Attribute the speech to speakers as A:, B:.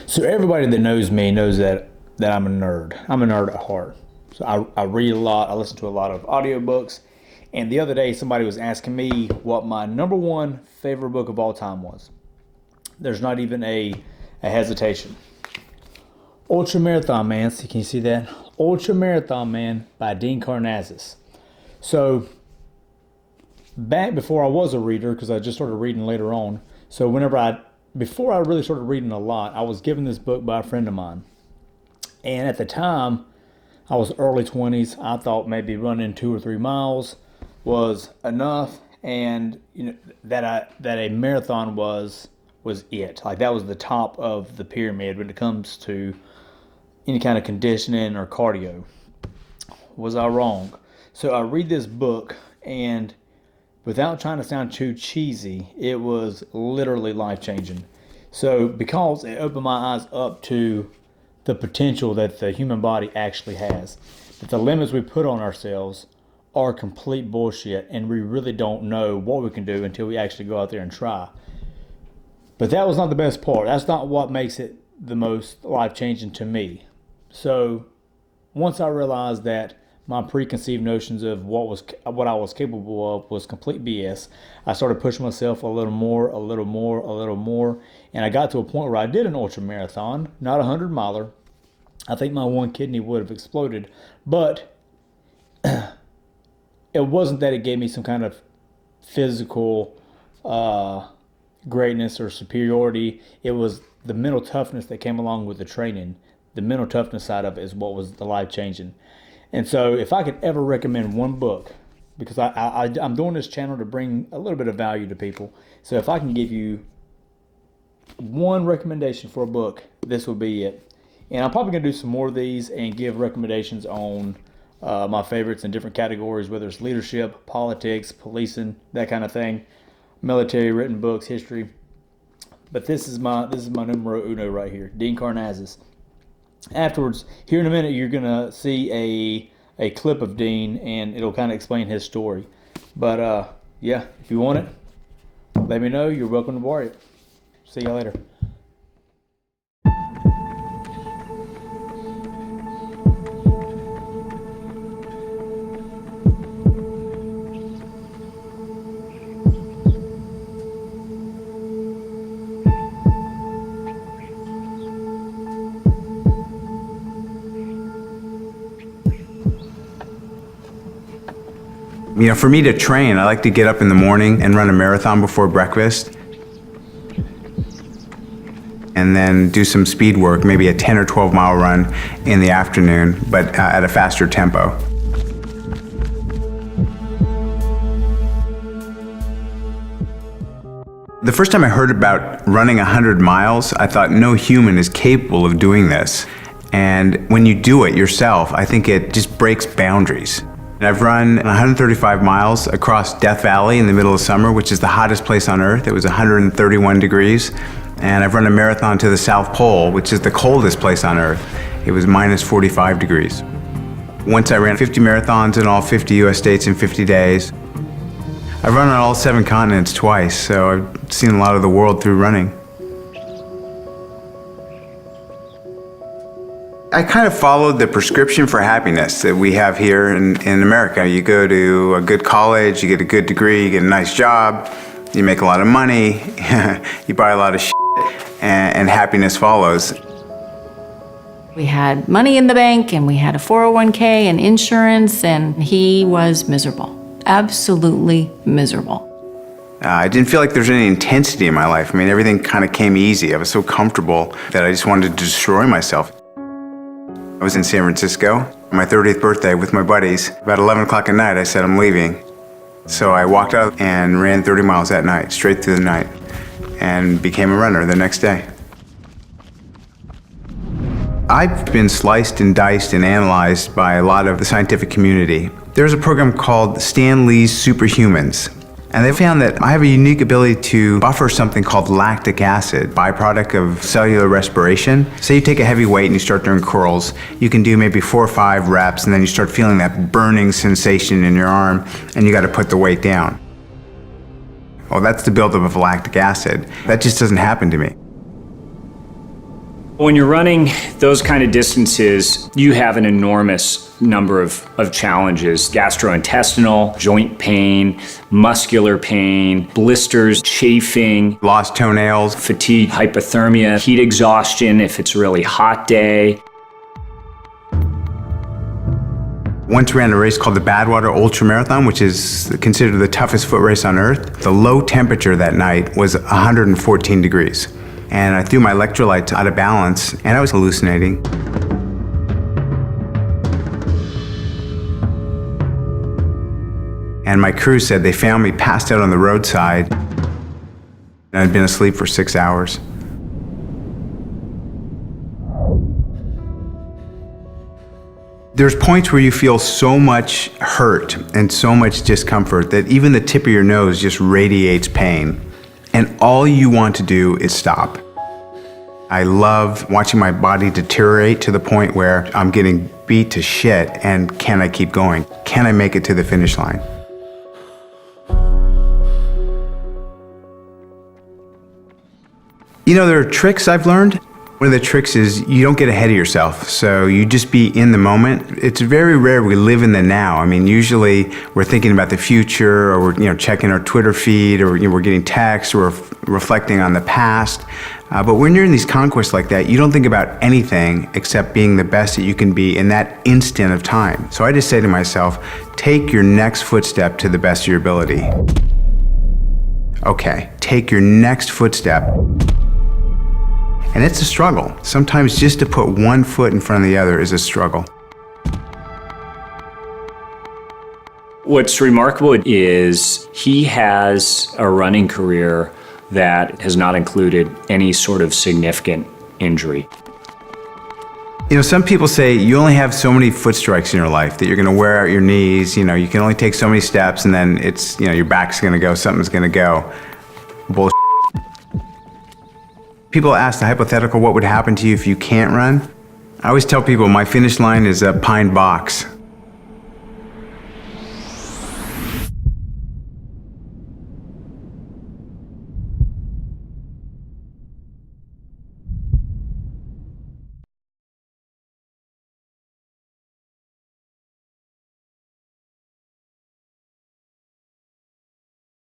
A: So everybody that knows me knows that I'm a nerd. I'm a nerd at heart. So I read a lot. I listen to a lot of audiobooks. And the other day, somebody was asking me what my number one favorite book of all time was. There's not even a hesitation. Ultra Marathon Man. So can you see that? Ultra Marathon Man by Dean Karnazes. So back before I was a reader, because I just started reading later on. So before I really started reading a lot, I was given this book by a friend of mine. And at the time, I was early 20s. I thought maybe running 2 or 3 miles was enough, and that a marathon was it. Like that was the top of the pyramid when it comes to any kind of conditioning or cardio. Was I wrong? So I read this book, and without trying to sound too cheesy, it was literally life-changing. So because it opened my eyes up to the potential that the human body actually has, that the limits we put on ourselves are complete bullshit, and we really don't know what we can do until we actually go out there and try. But that was not the best part. That's not what makes it the most life-changing to me. So once I realized that my preconceived notions of what I was capable of was complete BS, I started pushing myself a little more, and I got to a point where I did an ultra marathon, not a 100-miler. I think my one kidney would have exploded, but it wasn't that it gave me some kind of physical greatness or superiority. It was the mental toughness that came along with the training. The mental toughness side of it is what was the life-changing. And so if I could ever recommend one book, because I'm doing this channel to bring a little bit of value to people. So if I can give you one recommendation for a book, this will be it. And I'm probably going to do some more of these and give recommendations on my favorites in different categories, whether it's leadership, politics, policing, that kind of thing, military, written books, history. But this is my numero uno right here, Dean Karnazes. Afterwards, here in a minute, you're going to see a clip of Dean, and it'll kind of explain his story. But, yeah, if you want it, let me know. You're welcome to borrow it. See y'all later.
B: For me to train, I like to get up in the morning and run a marathon before breakfast. And then do some speed work, maybe a 10 or 12 mile run in the afternoon, but at a faster tempo. The first time I heard about running 100 miles, I thought no human is capable of doing this. And when you do it yourself, I think it just breaks boundaries. I've run 135 miles across Death Valley in the middle of summer, which is the hottest place on earth. It was 131 degrees. And I've run a marathon to the South Pole, which is the coldest place on earth. It was minus 45 degrees. Once I ran 50 marathons in all 50 US states in 50 days. I've run on all 7 continents twice, so I've seen a lot of the world through running. I kind of followed the prescription for happiness that we have here in America. You go to a good college, you get a good degree, you get a nice job, you make a lot of money, you buy a lot of shit, and happiness follows.
C: We had money in the bank, and we had a 401k and insurance, and he was miserable. Absolutely miserable.
B: I didn't feel like there was any intensity in my life. I mean, everything kind of came easy. I was so comfortable that I just wanted to destroy myself. I was in San Francisco on my 30th birthday with my buddies. About 11 o'clock at night, I said, I'm leaving. So I walked out and ran 30 miles that night, straight through the night, and became a runner the next day. I've been sliced and diced and analyzed by a lot of the scientific community. There's a program called Stan Lee's Superhumans. And they found that I have a unique ability to buffer something called lactic acid, byproduct of cellular respiration. Say you take a heavy weight and you start doing curls, you can do maybe 4 or 5 reps, and then you start feeling that burning sensation in your arm, and you got to put the weight down. Well, that's the buildup of lactic acid. That just doesn't happen to me.
D: When you're running those kind of distances, you have an enormous number of challenges: gastrointestinal, joint pain, muscular pain, blisters, chafing,
B: Lost toenails.
D: fatigue, hypothermia, heat exhaustion if it's a really hot day.
B: Once ran a race called the Badwater Ultra Marathon, which is considered the toughest foot race on earth. The low temperature that night was 114 degrees. And I threw my electrolytes out of balance, and I was hallucinating. And my crew said they found me passed out on the roadside, and I'd been asleep for 6 hours. There's points where you feel so much hurt and so much discomfort that even the tip of your nose just radiates pain. And all you want to do is stop. I love watching my body deteriorate to the point where I'm getting beat to shit, and can I keep going? Can I make it to the finish line? You know, there are tricks I've learned. One of the tricks is you don't get ahead of yourself, so you just be in the moment. It's very rare we live in the now. I mean, usually we're thinking about the future, or we're checking our Twitter feed, or we're getting texts, or we're reflecting on the past. But when you're in these conquests like that, you don't think about anything except being the best that you can be in that instant of time. So I just say to myself, take your next footstep to the best of your ability. Okay, take your next footstep. And it's a struggle. Sometimes just to put one foot in front of the other is a struggle.
D: What's remarkable is he has a running career that has not included any sort of significant injury.
B: You know, some people say you only have so many foot strikes in your life, that you're gonna wear out your knees, you can only take so many steps, and then it's, your back's gonna go, something's gonna go. Bullshit. People ask the hypothetical, what would happen to you if you can't run? I always tell people my finish line is a pine box.